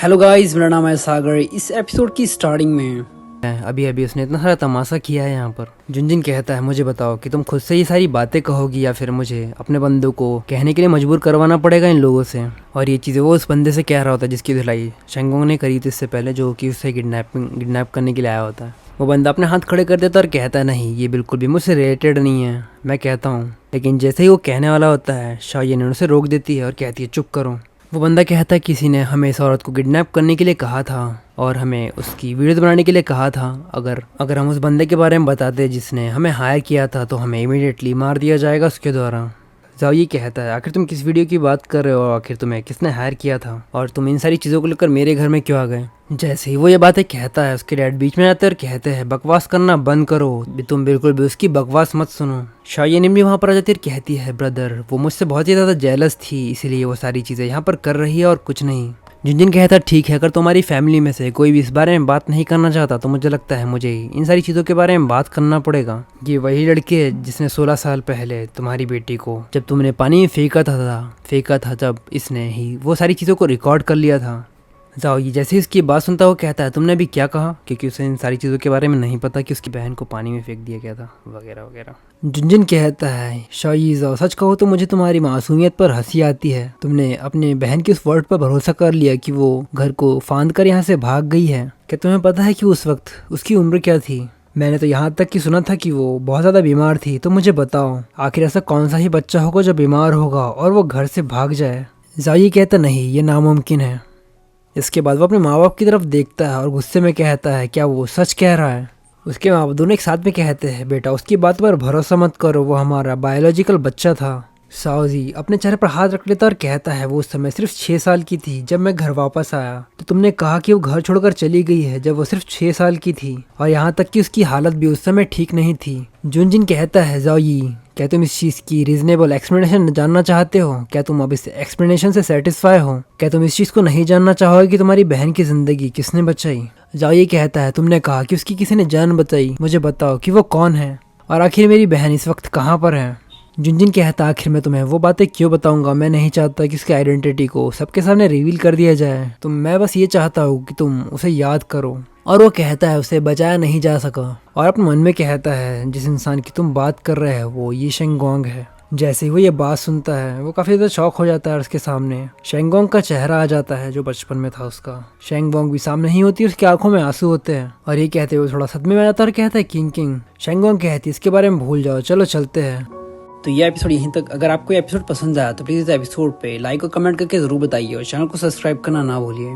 Hello guys, मेरा नाम है सागर। इस एपिसोड की स्टार्टिंग में अभी अभी उसने इतना सारा तमाशा किया है यहाँ पर। जुनजिन कहता है, मुझे बताओ कि तुम खुद से ये सारी बातें कहोगी या फिर मुझे अपने बंदों को कहने के लिए मजबूर करवाना पड़ेगा इन लोगों से। और ये चीज़ें वो उस बंदे से कह रहा होता है जिसकी धुलाई शेंगोंग ने करी थी इससे पहले, जो कि उसे किडनैप करने के लिए आया होता है। वो बंदा अपने हाथ खड़े कर देता है और कहता है, नहीं ये बिल्कुल भी मुझसे रिलेटेड नहीं है। मैं कहता हूँ, लेकिन जैसे ही वो कहने वाला होता है शाओ ने उसे रोक देती है और कहती है, चुप करो। वो बंदा कहता है, किसी ने हमें इस औरत को किडनैप करने के लिए कहा था और हमें उसकी वीडियोस बनाने के लिए कहा था। अगर हम उस बंदे के बारे में बताते जिसने हमें हायर किया था तो हमें इमीडिएटली मार दिया जाएगा उसके द्वारा। जाओ ये कहता है, आखिर तुम किस वीडियो की बात कर रहे हो, आखिर तुम्हें किसने हायर किया था और तुम इन सारी चीज़ों को लेकर मेरे घर में क्यों आ गए। जैसे ही वो ये बातें कहता है उसके डैड बीच में आते और कहते हैं, बकवास करना बंद करो, तुम बिल्कुल भी उसकी बकवास मत सुनो। शायनिम भी वहाँ पर आ जाती और कहती है, ब्रदर वो मुझसे बहुत ही ज़्यादा जेलस थी, इसीलिए वो सारी चीज़ें यहाँ पर कर रही है और कुछ नहीं। जुनजिन कहता है, ठीक है, अगर तुम्हारी फैमिली में से कोई भी इस बारे में बात नहीं करना चाहता तो मुझे लगता है मुझे इन सारी चीज़ों के बारे में बात करना पड़ेगा। ये वही लड़की है जिसने 16 साल पहले तुम्हारी बेटी को जब तुमने पानी में फेंका था तब इसने ही वो सारी चीज़ों को रिकॉर्ड कर लिया था। जाओ ये जैसे ही उसकी बात सुनता वो कहता है, तुमने अभी क्या कहा, क्योंकि उसे इन सारी चीज़ों के बारे में नहीं पता कि उसकी बहन को पानी में फेंक दिया गया था वगैरह वगैरह। जुनजिन कहता है, शायद सच कहो तो मुझे तुम्हारी मासूमियत पर हंसी आती है। तुमने अपने बहन के उस वर्ड पर भरोसा कर लिया कि वो घर को फांद कर यहाँ से भाग गई है। क्या तुम्हें पता है कि उस वक्त उसकी उम्र क्या थी? मैंने तो यहाँ तक कि सुना था कि वो बहुत ज़्यादा बीमार थी। तो मुझे बताओ, आखिर ऐसा कौन सा ही बच्चा होगा जो बीमार होगा और वो घर से भाग जाए? जाओ कहता, नहीं ये नामुमकिन है। इसके बाद वो अपने माँ बाप की तरफ देखता है और गुस्से में कहता है, क्या वो सच कह रहा है? उसके माँ बाप दोनों एक साथ में कहते हैं, बेटा उसकी बात पर भरोसा मत करो, वो हमारा बायोलॉजिकल बच्चा था। साओजी अपने चेहरे पर हाथ रख लेता और कहता है, वो उस समय सिर्फ 6 साल की थी जब मैं घर वापस आया। तो तुमने कहा कि वो घर छोड़कर चली गई है जब वो सिर्फ 6 साल की थी और यहाँ तक कि उसकी हालत भी उस समय ठीक नहीं थी। जुनजिन कहता है, जाओई क्या तुम इस चीज़ की रीजनेबल एक्सप्लेनेशन जानना चाहते हो? क्या तुम अब इस एक्सप्लेनेशन से सेटिस्फाई हो? क्या तुम इस चीज़ को नहीं जानना चाहोगे कि तुम्हारी बहन की ज़िंदगी किसने बचाई? जाओ ये कहता है, तुमने कहा कि उसकी किसी ने जान बचाई, मुझे बताओ कि वो कौन है और आखिर मेरी बहन इस वक्त कहाँ पर है? जुनजिन कहता, आखिर मैं तुम्हें वो बातें क्यों बताऊंगा? मैं नहीं चाहता कि उसकी आइडेंटिटी को सबके सामने रिवील कर दिया जाए। तो मैं बस ये चाहता हूँ कि तुम उसे याद करो। और वो कहता है, उसे बचाया नहीं जा सका। और अपने मन में कहता है, जिस इंसान की तुम बात कर रहे हो वो ये शेंगोंग है। जैसे ही वो ये बात सुनता है वो काफ़ी ज़्यादा शॉक हो जाता है और उसके सामने शेंगोंग का चेहरा आ जाता है जो बचपन में था उसका। शेंगोंग भी सामने नहीं होती, उसकी आंखों में आंसू होते हैं और ये कहते हुए थोड़ा सदमे में आ जाता है और कहता है, किंग किंग। शेंगोंग कहती है, इसके बारे में भूल जाओ, चलो चलते हैं। तो ये एपिसोड यहीं तक। अगर आपको एपिसोड पसंद आया तो प्लीज़ इस एपिसोड पे लाइक और कमेंट करके ज़रूर बताइए और चैनल को सब्सक्राइब करना ना भूलिए।